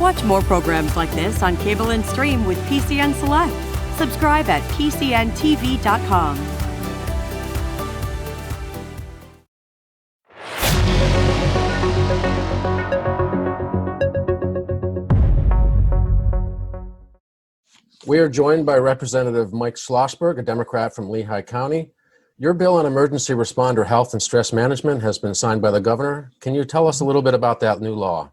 Watch more programs like this on cable and stream with PCN Select. Subscribe at PCNTV.com. We are joined by Representative Mike Schlossberg, a Democrat from Lehigh County. Your bill on emergency responder health and stress management has been signed by the governor. Can you tell us a little bit about that new law?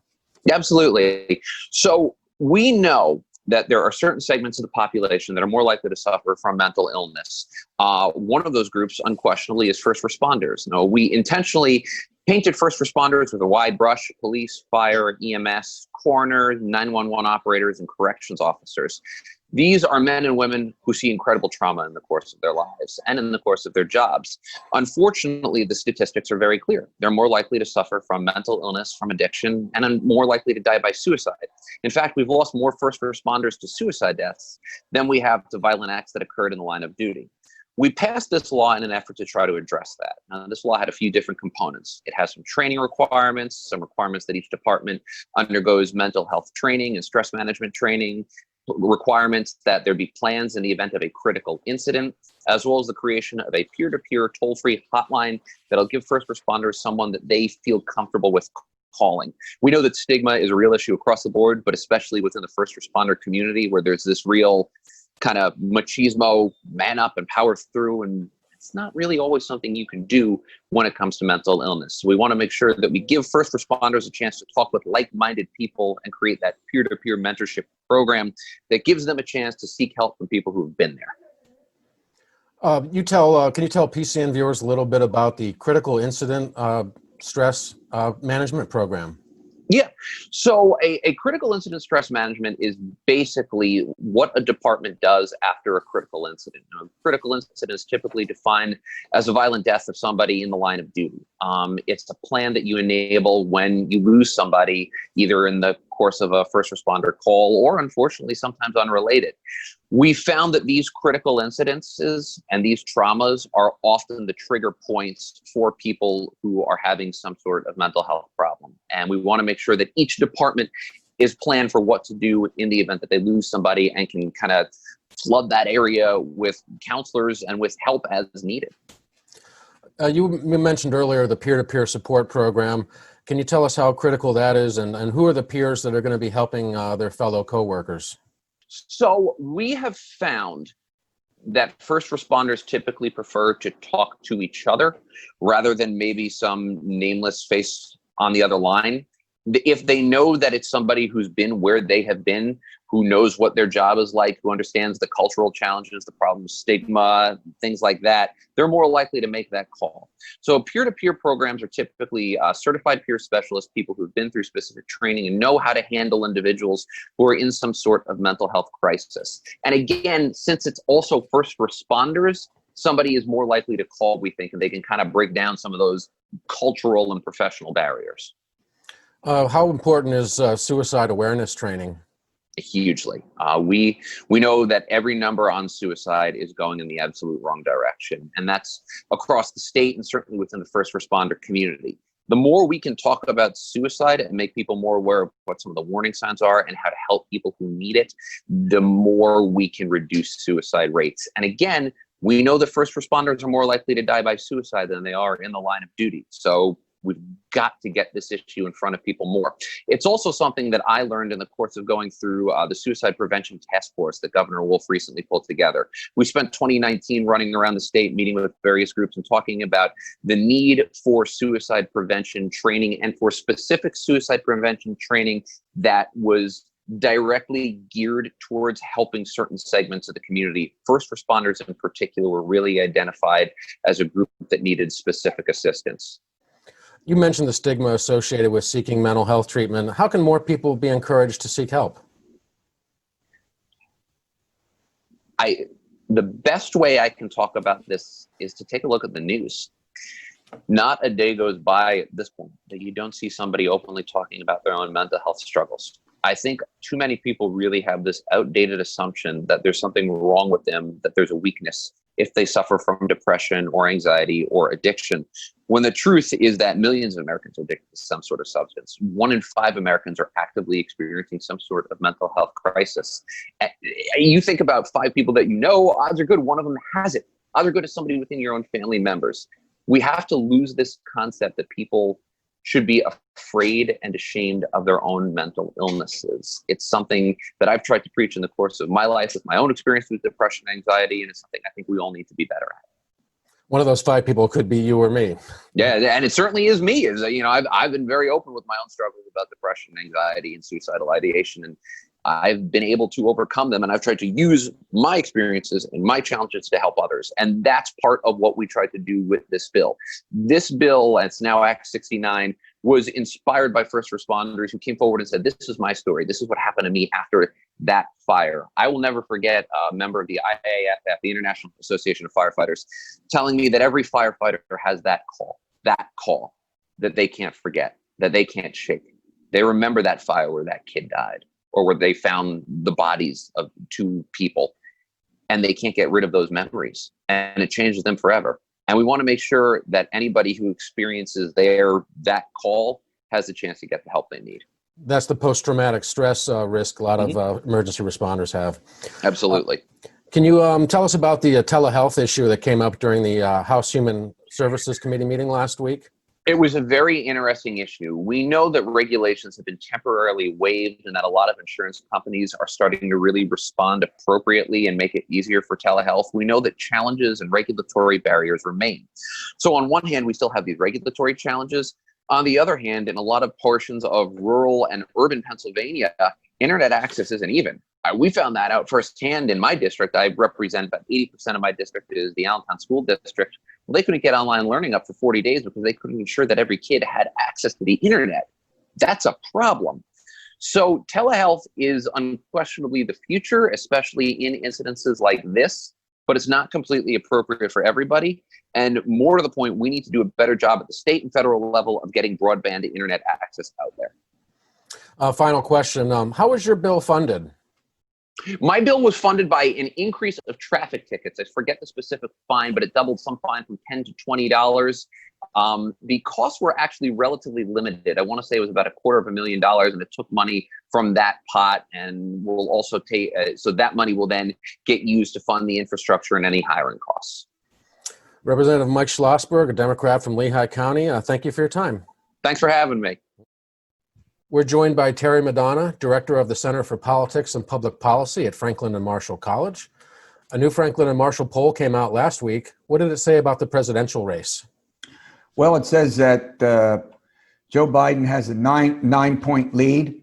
Absolutely. So we know that there are certain segments of the population that are more likely to suffer from mental illness. One of those groups, unquestionably, is first responders. Now, we intentionally painted first responders with a wide brush: police, fire, EMS, coroner, 911 operators, and corrections officers. These are men and women who see incredible trauma in the course of their lives and in the course of their jobs. Unfortunately, the statistics are very clear. They're more likely to suffer from mental illness, from addiction, and are more likely to die by suicide. In fact, we've lost more first responders to suicide deaths than we have to violent acts that occurred in the line of duty. We passed this law in an effort to try to address that. This law had a few different components. It has some training requirements, some requirements that each department undergoes mental health training and stress management training, requirements that there be plans in the event of a critical incident, as well as the creation of a peer-to-peer toll-free hotline that'll give first responders someone that they feel comfortable with calling. We know that stigma is a real issue across the board, but especially within the first responder community, where there's this real kind of machismo, man up and power through, and it's not really always something you can do when it comes to mental illness. So we want to make sure that we give first responders a chance to talk with like-minded people and create that peer-to-peer mentorship program that gives them a chance to seek help from people who've been there. Can you tell PCN viewers a little bit about the critical incident stress management program? Yeah. So a critical incident stress management is basically what a department does after a critical incident. A critical incident is typically defined as a violent death of somebody in the line of duty. It's a plan that you enable when you lose somebody, either in the course of a first responder call or, unfortunately, sometimes unrelated. We found that these critical incidences and these traumas are often the trigger points for people who are having some sort of mental health problem. And we want to make sure that each department is planned for what to do in the event that they lose somebody and can kind of flood that area with counselors and with help as needed. You mentioned earlier the peer-to-peer support program. Can you tell us how critical that is, and who are the peers that are going to be helping their fellow coworkers? So we have found that first responders typically prefer to talk to each other rather than maybe some nameless face on the other line. If they know that it's somebody who's been where they have been, who knows what their job is like, who understands the cultural challenges, the problems, stigma, things like that, they're more likely to make that call. So peer-to-peer programs are typically certified peer specialists, people who've been through specific training and know how to handle individuals who are in some sort of mental health crisis. And again, since it's also first responders, somebody is more likely to call, we think, and they can kind of break down some of those cultural and professional barriers. How important is suicide awareness training? Hugely. We know that every number on suicide is going in the absolute wrong direction, and that's across the state and certainly within the first responder community. The more we can talk about suicide and make people more aware of what some of the warning signs are and how to help people who need it, the more we can reduce suicide rates. And again, we know that first responders are more likely to die by suicide than they are in the line of duty. So we've got to get this issue in front of people more. It's also something that I learned in the course of going through the Suicide Prevention Task Force that Governor Wolf recently pulled together. We spent 2019 running around the state, meeting with various groups and talking about the need for suicide prevention training and for specific suicide prevention training that was directly geared towards helping certain segments of the community. First responders in particular were really identified as a group that needed specific assistance. You mentioned the stigma associated with seeking mental health treatment. How can more people be encouraged to seek help? The best way I can talk about this is to take a look at the news. Not a day goes by at this point that you don't see somebody openly talking about their own mental health struggles. I think too many people really have this outdated assumption that there's something wrong with them, that there's a weakness. if they suffer from depression or anxiety or addiction. When the truth is that millions of Americans are addicted to some sort of substance. 1 in 5 Americans are actively experiencing some sort of mental health crisis. You think about 5 people that you know, odds are good one of them has it. Odds are good as somebody within your own family members. We have to lose this concept that people should be afraid and ashamed of their own mental illnesses. It's something that I've tried to preach in the course of my life with my own experience with depression and anxiety, and it's something I think we all need to be better at. One of those 5 people could be you or me. Yeah, and it certainly is me. I've been very open with my own struggles about depression, anxiety, and suicidal ideation, and I've been able to overcome them, and I've tried to use my experiences and my challenges to help others. And that's part of what we tried to do with this bill. This bill, it's now Act 69, was inspired by first responders who came forward and said, this is my story. This is what happened to me after that fire. I will never forget a member of the IAFF, the International Association of Firefighters, telling me that every firefighter has that call that they can't forget, that they can't shake. They remember that fire where that kid died, or where they found the bodies of 2 people, and they can't get rid of those memories, and it changes them forever. And we want to make sure that anybody who experiences that call has the chance to get the help they need. That's the post-traumatic stress risk a lot of emergency responders have. Absolutely. Can you tell us about the telehealth issue that came up during the House Human Services Committee meeting last week? It was a very interesting issue. We know that regulations have been temporarily waived and that a lot of insurance companies are starting to really respond appropriately and make it easier for telehealth. We know that challenges and regulatory barriers remain. So on one hand, we still have these regulatory challenges. On the other hand, in a lot of portions of rural and urban Pennsylvania, internet access isn't even. We found that out firsthand in my district. I represent about 80% of my district is the Allentown School District. Well, they couldn't get online learning up for 40 days because they couldn't ensure that every kid had access to the internet. That's a problem. So telehealth is unquestionably the future, especially in incidences like this, but it's not completely appropriate for everybody. And more to the point, we need to do a better job at the state and federal level of getting broadband internet access out there. Final question. How was your bill funded? My bill was funded by an increase of traffic tickets. I forget the specific fine, but it doubled some fine from $10 to $20. The costs were actually relatively limited. I want to say it was about $250,000, and it took money from that pot, and will also take. So that money will then get used to fund the infrastructure and any hiring costs. Representative Mike Schlossberg, a Democrat from Lehigh County. Thank you for your time. Thanks for having me. We're joined by Terry Madonna, Director of the Center for Politics and Public Policy at Franklin and Marshall College. A new Franklin and Marshall poll came out last week. What did it say about the presidential race? Well, it says that Joe Biden has a nine-point lead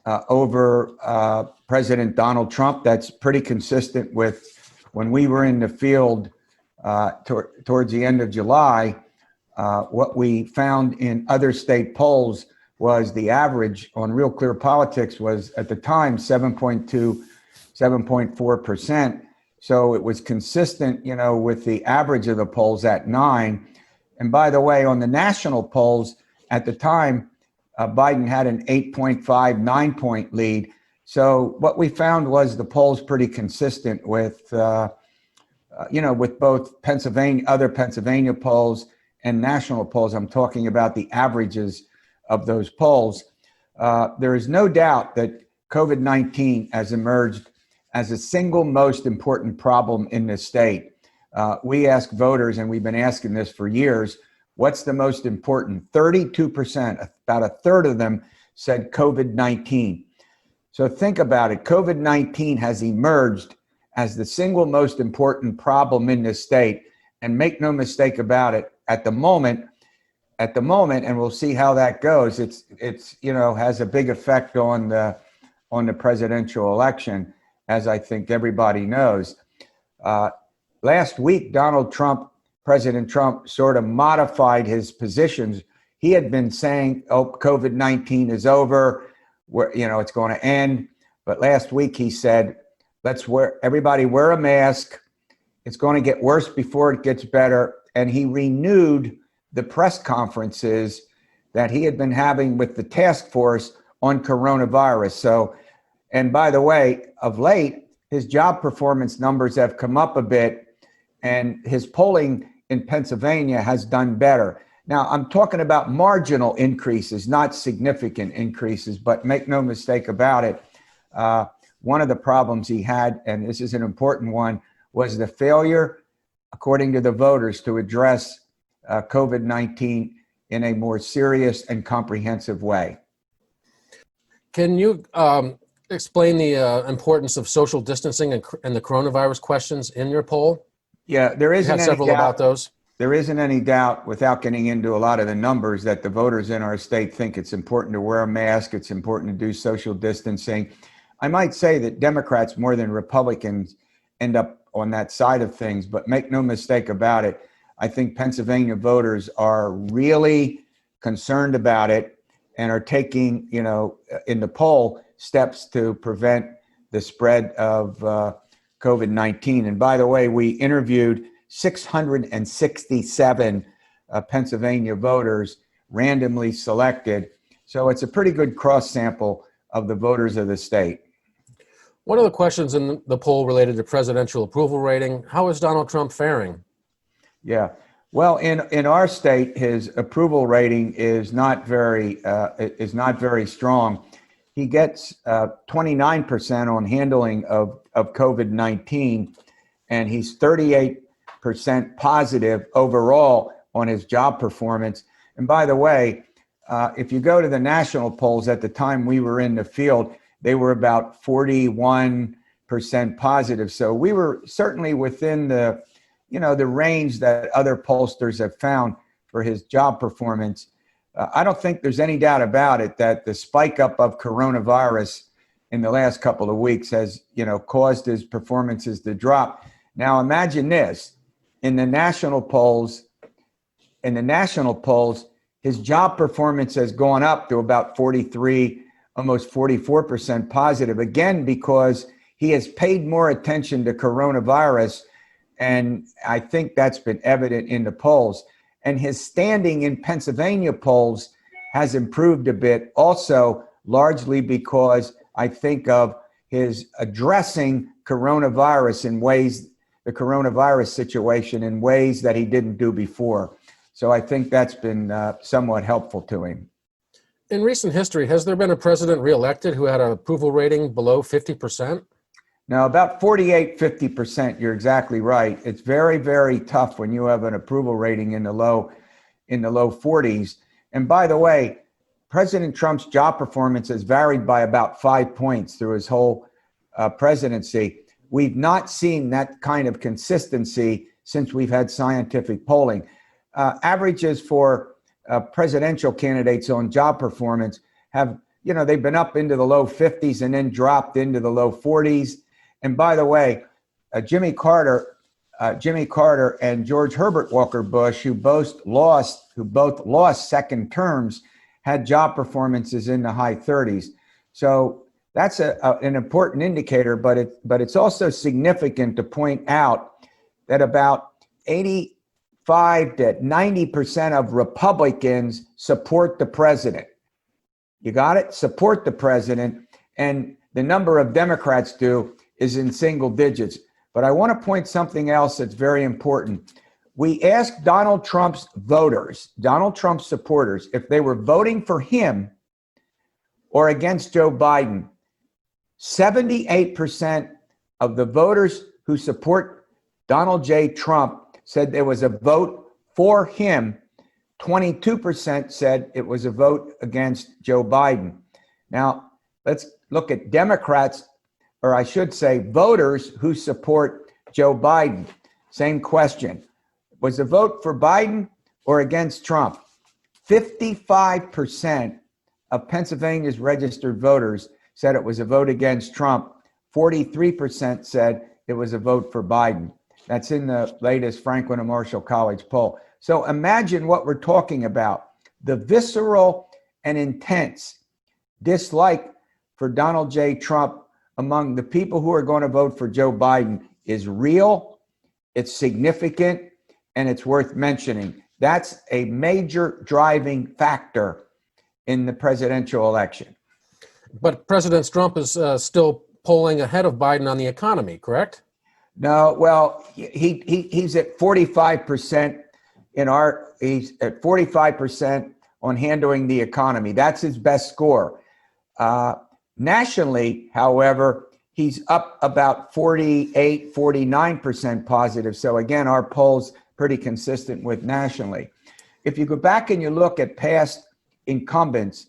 over President Donald Trump. That's pretty consistent with when we were in the field towards the end of July. What we found in other state polls was the average on Real Clear Politics was at the time 7.2, 7.4%. So it was consistent, with the average of the polls at 9. And by the way, on the national polls at the time, Biden had an 8.5, 9-point lead. So what we found was the polls pretty consistent with, with both other Pennsylvania polls and national polls. I'm talking about the averages of those polls. There is no doubt that COVID-19 has emerged as the single most important problem in this state. We ask voters, and we've been asking this for years, what's the most important? 32%, about a third of them said COVID-19. So think about it. COVID-19 has emerged as the single most important problem in this state. And make no mistake about it, at the moment, and we'll see how that goes. It's has a big effect on the presidential election, as I think everybody knows. Last week, President Trump sort of modified his positions. He had been saying, COVID-19 is over, it's going to end. But last week he said, everybody wear a mask. It's going to get worse before it gets better. And he renewed the press conferences that he had been having with the task force on coronavirus. So, and by the way, of late, his job performance numbers have come up a bit. and his polling in Pennsylvania has done better. Now, I'm talking about marginal increases, not significant increases, but make no mistake about it. One of the problems he had, and this is an important one, was the failure, according to the voters, to address COVID-19 in a more serious and comprehensive way. Can you explain the importance of social distancing and the coronavirus questions in your poll? Yeah, there isn't You had any several doubt about those. There isn't any doubt, without getting into a lot of the numbers, that the voters in our state think it's important to wear a mask, it's important to do social distancing. I might say that Democrats more than Republicans end up on that side of things, but make no mistake about it, I think Pennsylvania voters are really concerned about it and are taking, in the poll, steps to prevent the spread of COVID-19. And by the way, we interviewed 667 Pennsylvania voters, randomly selected. So it's a pretty good cross sample of the voters of the state. One of the questions in the poll related to presidential approval rating. How is Donald Trump faring? Yeah. Well, in our state, his approval rating is not very strong. He gets 29% on handling of COVID-19, and he's 38% positive overall on his job performance. And by the way, if you go to the national polls, at the time we were in the field, they were about 41% positive. So we were certainly within the range that other pollsters have found for his job performance. I don't think there's any doubt about it that the spike up of coronavirus in the last couple of weeks has, caused his performances to drop. Now imagine this. In the national polls, his job performance has gone up to about 43, almost 44% positive, again, because he has paid more attention to coronavirus. And I think that's been evident in the polls. And his standing in Pennsylvania polls has improved a bit, also largely because I think of his addressing the coronavirus situation in ways that he didn't do before. So I think that's been somewhat helpful to him. In recent history, has there been a president reelected who had an approval rating below 50%? Now, about 48, 50%, you're exactly right. It's very, very tough when you have an approval rating in the low 40s. And by the way, President Trump's job performance has varied by about 5 points through his whole presidency. We've not seen that kind of consistency since we've had scientific polling. Averages for presidential candidates on job performance have, they've been up into the low 50s and then dropped into the low 40s. And by the way, Jimmy Carter and George Herbert Walker Bush, who both lost second terms, had job performances in the high 30s. So that's an important indicator, but it's also significant to point out that about 85 to 90% of Republicans support the president. You got it? Support the president. And the number of Democrats do is in single digits. But I want to point something else that's very important. We asked Donald Trump's voters, Donald Trump's supporters, if they were voting for him or against Joe Biden. 78% of the voters who support Donald J. Trump said there was a vote for him. 22% said it was a vote against Joe Biden. Now, let's look at Democrats, or I should say voters who support Joe Biden. Same question. Was the vote for Biden or against Trump? 55% of Pennsylvania's registered voters said it was a vote against Trump. 43% said it was a vote for Biden. That's in the latest Franklin and Marshall College poll. So imagine what we're talking about. The visceral and intense dislike for Donald J. Trump among the people who are going to vote for Joe Biden is real, it's significant, and it's worth mentioning. That's a major driving factor in the presidential election. But President Trump is still polling ahead of Biden on the economy, correct? No, well, he's at 45% he's at 45% on handling the economy. That's his best score. Nationally, however, he's up about 48, 49% positive. So again, our poll's pretty consistent with nationally. If you go back and you look at past incumbents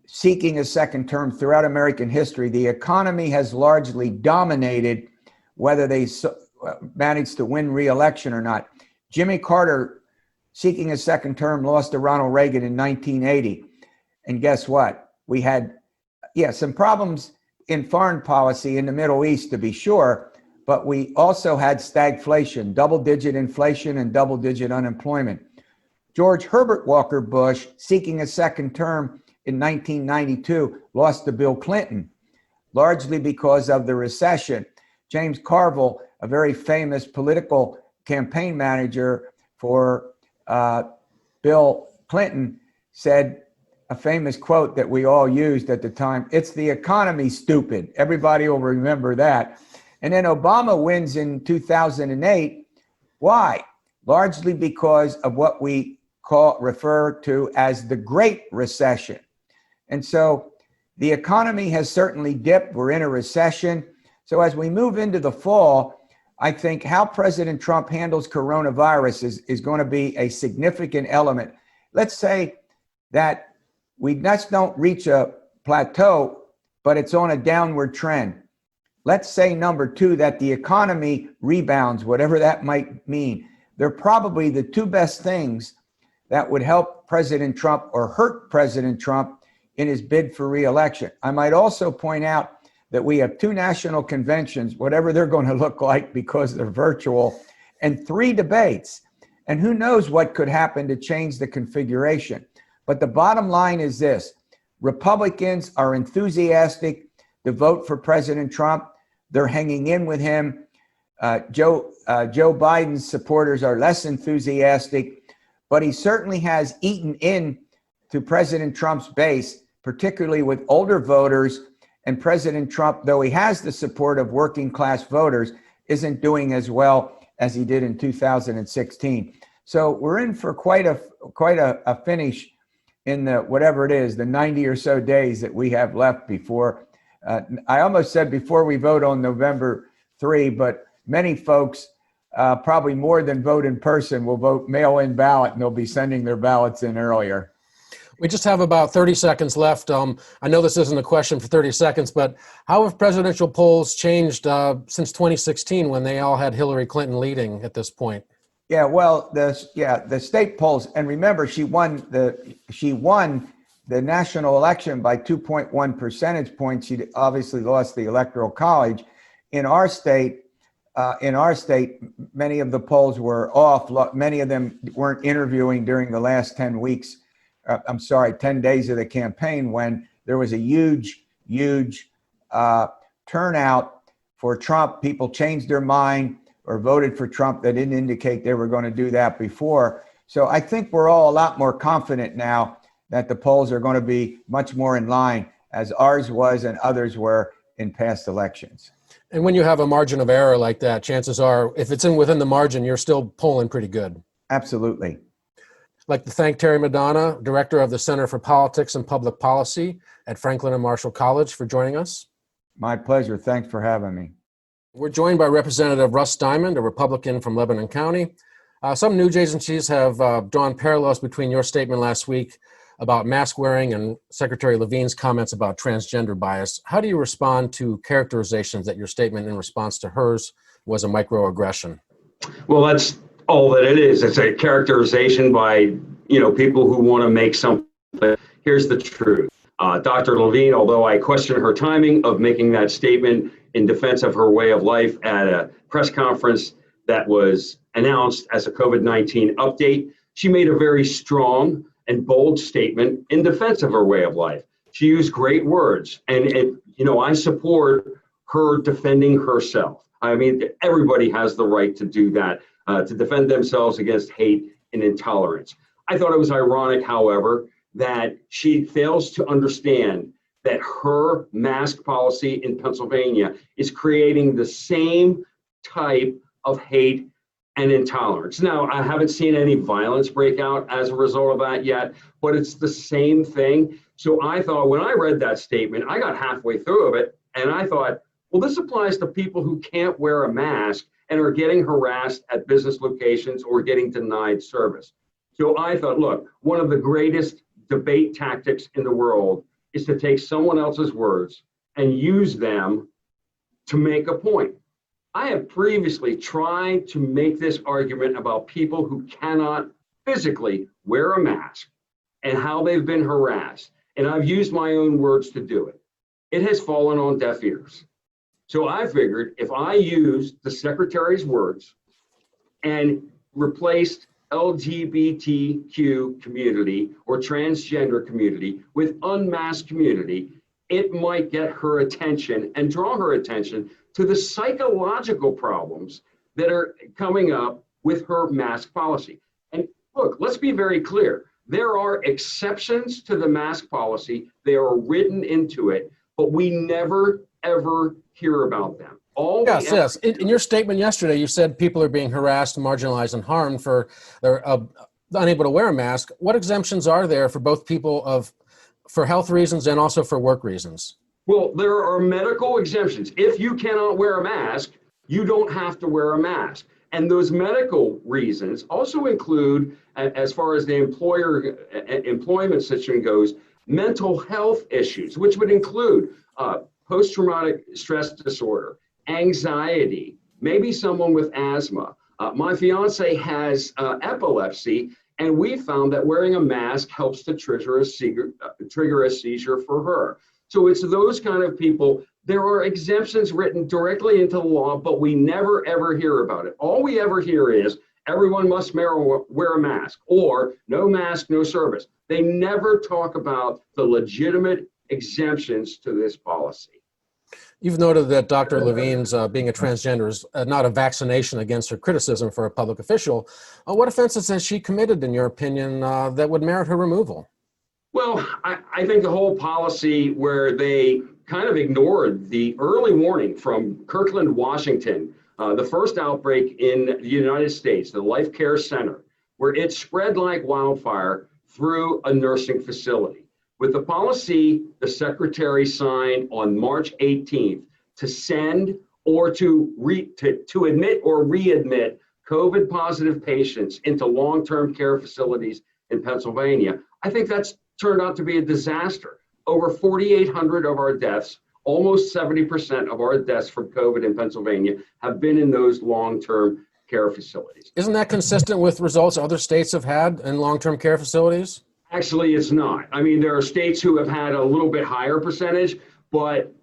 seeking a second term throughout American history, the economy has largely dominated whether they managed to win re-election or not. Jimmy Carter, seeking a second term, lost to Ronald Reagan in 1980. And guess what? We had, some problems in foreign policy in the Middle East, to be sure, but we also had stagflation, double-digit inflation and double-digit unemployment. George Herbert Walker Bush, seeking a second term in 1992, lost to Bill Clinton, largely because of the recession. James Carville, a very famous political campaign manager for Bill Clinton, said a famous quote that we all used at the time: "It's the economy, stupid." Everybody will remember that. And then Obama wins in 2008. Why? Largely because of what we refer to as the Great Recession. And so the economy has certainly dipped. We're in a recession. So as we move into the fall, I think how President Trump handles coronavirus is going to be a significant element. Let's say that we just don't reach a plateau, but it's on a downward trend. Let's say, number two, that the economy rebounds, whatever that might mean. They're probably the two best things that would help President Trump or hurt President Trump in his bid for re-election. I might also point out that we have two national conventions, whatever they're going to look like because they're virtual, and 3 debates. And who knows what could happen to change the configuration. But the bottom line is this: Republicans are enthusiastic to vote for President Trump. They're hanging in with him. Joe Biden's supporters are less enthusiastic, but he certainly has eaten in to President Trump's base, particularly with older voters. And President Trump, though he has the support of working class voters, isn't doing as well as he did in 2016. So we're in for quite a finish in the whatever it is, the 90 or so days that we have left before. I almost said before we vote on November 3, but many folks, probably more than vote in person, will vote mail-in ballot, and they'll be sending their ballots in earlier. We just have about 30 seconds left. I know this isn't a question for 30 seconds, but how have presidential polls changed since 2016 when they all had Hillary Clinton leading at this point? Yeah, well, the state polls, and remember, she won the national election by 2.1 percentage points. She obviously lost the Electoral College. In our state, many of the polls were off. Many of them weren't interviewing during the last 10 days of the campaign, when there was a huge turnout for Trump. People changed their mind or voted for Trump. They didn't indicate they were going to do that before. So I think we're all a lot more confident now that the polls are going to be much more in line, as ours was and others were in past elections. And when you have a margin of error like that, chances are, if it's within the margin, you're still polling pretty good. Absolutely. I'd like to thank Terry Madonna, Director of the Center for Politics and Public Policy at Franklin and Marshall College, for joining us. My pleasure. Thanks for having me. We're joined by Representative Russ Diamond, a Republican from Lebanon County. Some news agencies have drawn parallels between your statement last week about mask wearing and Secretary Levine's comments about transgender bias. How do you respond to characterizations that your statement in response to hers was a microaggression? Well, that's all that it is. It's a characterization by, people who want to make something. Here's the truth. Dr. Levine, although I question her timing of making that statement in defense of her way of life at a press conference that was announced as a COVID-19 update, she made a very strong and bold statement in defense of her way of life. She used great words, and I support her defending herself. I mean, everybody has the right to do that, to defend themselves against hate and intolerance. I thought it was ironic, however, that she fails to understand that her mask policy in Pennsylvania is creating the same type of hate and intolerance. Now, I haven't seen any violence break out as a result of that yet, but it's the same thing. So I thought when I read that statement, I got halfway through of it, and I thought, well, this applies to people who can't wear a mask and are getting harassed at business locations or getting denied service. So I thought, look, one of the greatest debate tactics in the world is to take someone else's words and use them to make a point. I have previously tried to make this argument about people who cannot physically wear a mask and how they've been harassed. And I've used my own words to do it. It has fallen on deaf ears. So I figured if I used the secretary's words and replaced LGBTQ community or transgender community with unmasked community, it might get her attention and draw her attention to the psychological problems that are coming up with her mask policy. And look, let's be very clear. There are exceptions to the mask policy. They are written into it, but we never, ever hear about them. Yes. In your statement yesterday, you said people are being harassed, marginalized, and harmed for they're unable to wear a mask. What exemptions are there for both for health reasons and also for work reasons? Well, there are medical exemptions. If you cannot wear a mask, you don't have to wear a mask. And those medical reasons also include, as far as the employment situation goes, mental health issues, which would include post-traumatic stress disorder, anxiety, maybe someone with asthma. My fiance has epilepsy, and we found that wearing a mask helps to trigger a seizure for her. So it's those kind of people. There are exemptions written directly into the law, but we never, ever hear about it. All we ever hear is everyone must wear a mask, or no mask, no service. They never talk about the legitimate exemptions to this policy. You've noted that Dr. Levine's being a transgender is not a vaccination against her criticism for a public official. What offenses has she committed, in your opinion, that would merit her removal? Well, I think the whole policy where they kind of ignored the early warning from Kirkland, Washington, the first outbreak in the United States, the Life Care Center, where it spread like wildfire through a nursing facility. With the policy the secretary signed on March 18th to send or to admit or readmit COVID positive patients into long-term care facilities in Pennsylvania, I think that's turned out to be a disaster. Over 4,800 of our deaths, almost 70% of our deaths from COVID in Pennsylvania have been in those long-term care facilities. Isn't that consistent with results other states have had in long-term care facilities? Actually, it's not. I mean, there are states who have had a little bit higher percentage, but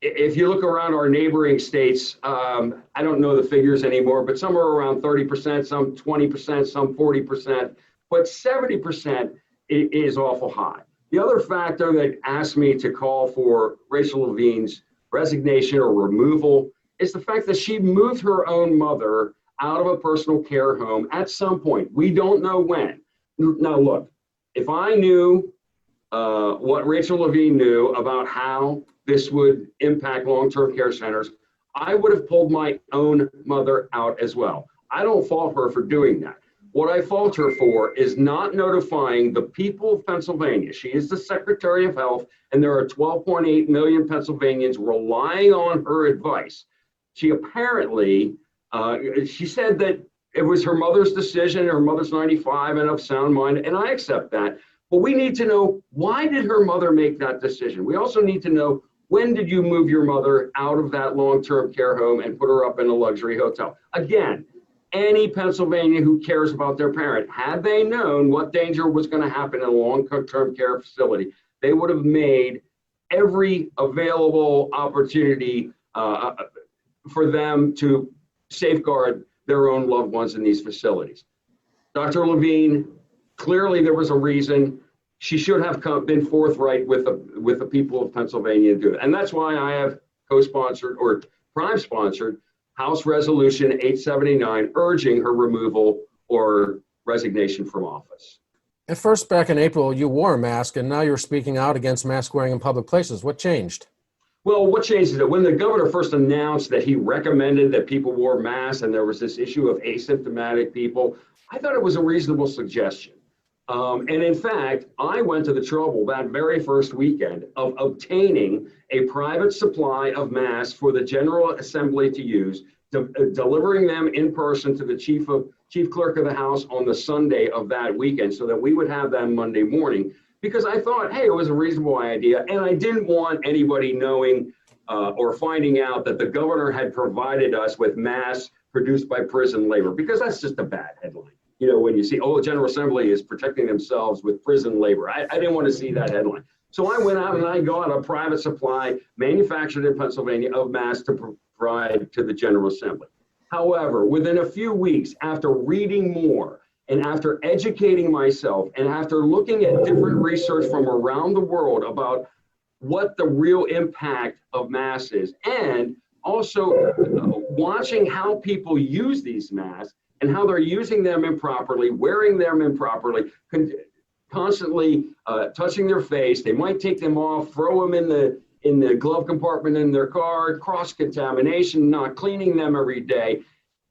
if you look around our neighboring states, I don't know the figures anymore, but some are around 30%, some 20%, some 40%, but 70% is awful high. The other factor that asked me to call for Rachel Levine's resignation or removal is the fact that she moved her own mother out of a personal care home at some point. We don't know when. Now, look, if I knew what Rachel Levine knew about how this would impact long-term care centers, I would have pulled my own mother out as well. I don't fault her for doing that. What I fault her for is not notifying the people of Pennsylvania. She is the Secretary of Health, and there are 12.8 million Pennsylvanians relying on her advice. She apparently, she said that it was her mother's decision. Her mother's 95 and of sound mind, and I accept that. But we need to know, why did her mother make that decision? We also need to know, when did you move your mother out of that long-term care home and put her up in a luxury hotel? Again, any Pennsylvanian who cares about their parent, had they known what danger was going to happen in a long-term care facility, they would have made every available opportunity for them to safeguard their own loved ones in these facilities. Dr. Levine, clearly there was a reason. She should have been forthright with the people of Pennsylvania to do it. And that's why I have co-sponsored or prime-sponsored House Resolution 879 urging her removal or resignation from office. At first, back in April, you wore a mask, and now you're speaking out against mask wearing in public places. What changed? Well, what changed it? When the governor first announced that he recommended that people wore masks and there was this issue of asymptomatic people, I thought it was a reasonable suggestion. And in fact, I went to the trouble that very first weekend of obtaining a private supply of masks for the General Assembly to use, delivering them in person to the chief clerk of the House on the Sunday of that weekend so that we would have them Monday morning. Because I thought, hey, it was a reasonable idea, and I didn't want anybody knowing or finding out that the governor had provided us with masks produced by prison labor, because that's just a bad headline. You know, when you see, oh, the General Assembly is protecting themselves with prison labor. I didn't want to see that headline. So I went out and I got a private supply manufactured in Pennsylvania of masks to provide to the General Assembly. However, within a few weeks, after reading more, and after educating myself and after looking at different research from around the world about what the real impact of masks is, and also watching how people use these masks and how they're using them improperly, wearing them improperly, constantly touching their face. They might take them off, throw them in the glove compartment in their car, cross-contamination, not cleaning them every day.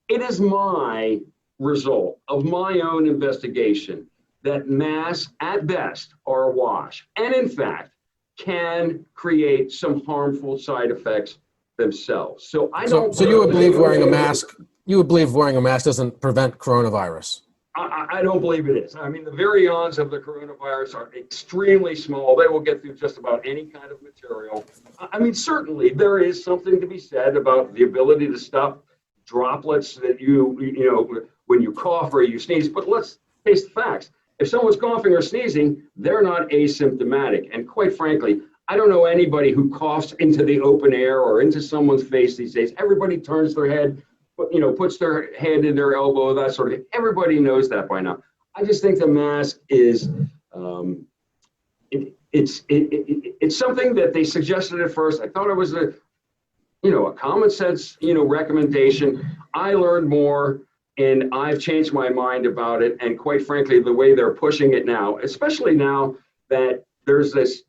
It is my result of my own investigation that masks at best are a wash, and in fact can create some harmful side effects themselves. So So you would believe wearing a mask? You would believe wearing a mask doesn't prevent coronavirus? I don't believe it is. I mean, the virions of the coronavirus are extremely small. They will get through just about any kind of material. I mean, certainly there is something to be said about the ability to stop droplets that you know, when you cough or you sneeze. But let's face the facts. If someone's coughing or sneezing, they're not asymptomatic. And quite frankly, I don't know anybody who coughs into the open air or into someone's face these days. Everybody turns their head, you know, puts their hand in their elbow, that sort of thing. Everybody knows that by now. I just think the mask is, it's something that they suggested at first. I thought it was a common sense, recommendation. I learned more and I've changed my mind about it. And quite frankly, the way they're pushing it now, especially now that there's this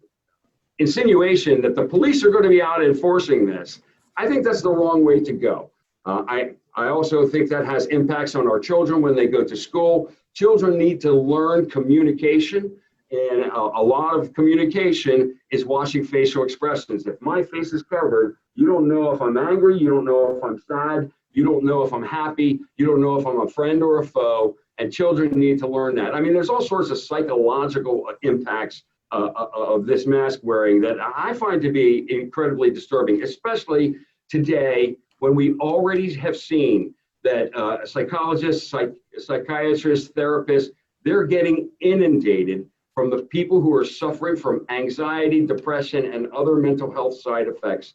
insinuation that the police are going to be out enforcing this, I think that's the wrong way to go. I also think that has impacts on our children when they go to school. Children need to learn communication, and a lot of communication is watching facial expressions. If my face is covered, you don't know if I'm angry, you don't know if I'm sad, you don't know if I'm happy, you don't know if I'm a friend or a foe, and children need to learn that. I mean, there's all sorts of psychological impacts of this mask wearing that I find to be incredibly disturbing, especially today when we already have seen that psychologists, psychiatrists, therapists, they're getting inundated from the people who are suffering from anxiety, depression, and other mental health side effects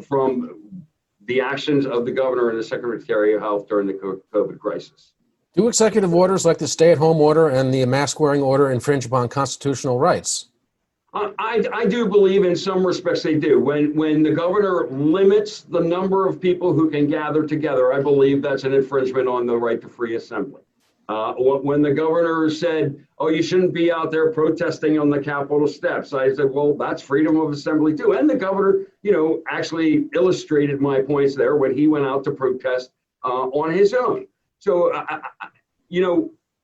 from the actions of the governor and the Secretary of Health during the COVID crisis. Do executive orders like the stay-at-home order and the mask-wearing order infringe upon constitutional rights? I do believe in some respects they do. When the governor limits the number of people who can gather together, I believe that's an infringement on the right to free assembly. When the governor said, oh, you shouldn't be out there protesting on the Capitol steps, I said, well, that's freedom of assembly too. And the governor, actually illustrated my points there when he went out to protest on his own. So,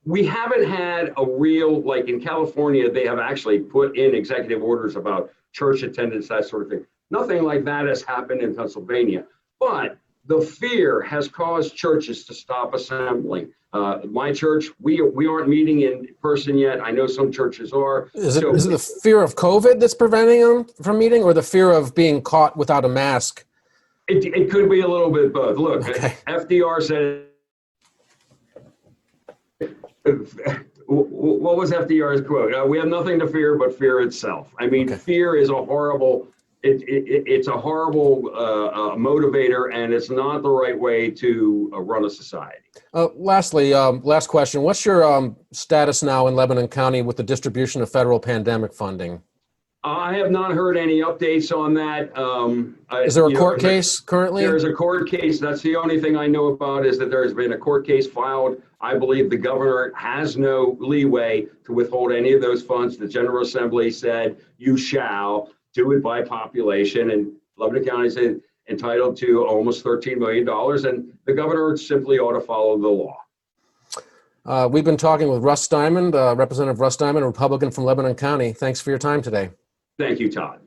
we haven't had a real, like in California, they have actually put in executive orders about church attendance, that sort of thing. Nothing like that has happened in Pennsylvania. But the fear has caused churches to stop assembling. My church, we aren't meeting in person yet. I know some churches are. Is it the fear of COVID that's preventing them from meeting, or the fear of being caught without a mask? It could be a little bit both. Look, okay. FDR said, what was FDR's quote? We have nothing to fear but fear itself. I mean, fear is a horrible, it's a horrible motivator, and it's not the right way to run a society. Lastly, last question. What's your status now in Lebanon County with the distribution of federal pandemic funding? I have not heard any updates on that. Is there a court case currently? There is a court case. That's the only thing I know about, is that there has been a court case filed. I believe the governor has no leeway to withhold any of those funds. The General Assembly said, you shall do it by population. And Lebanon County is entitled to almost $13 million, and the governor simply ought to follow the law. We've been talking with Russ Diamond, Representative Russ Diamond, a Republican from Lebanon County. Thanks for your time today. Thank you, Todd.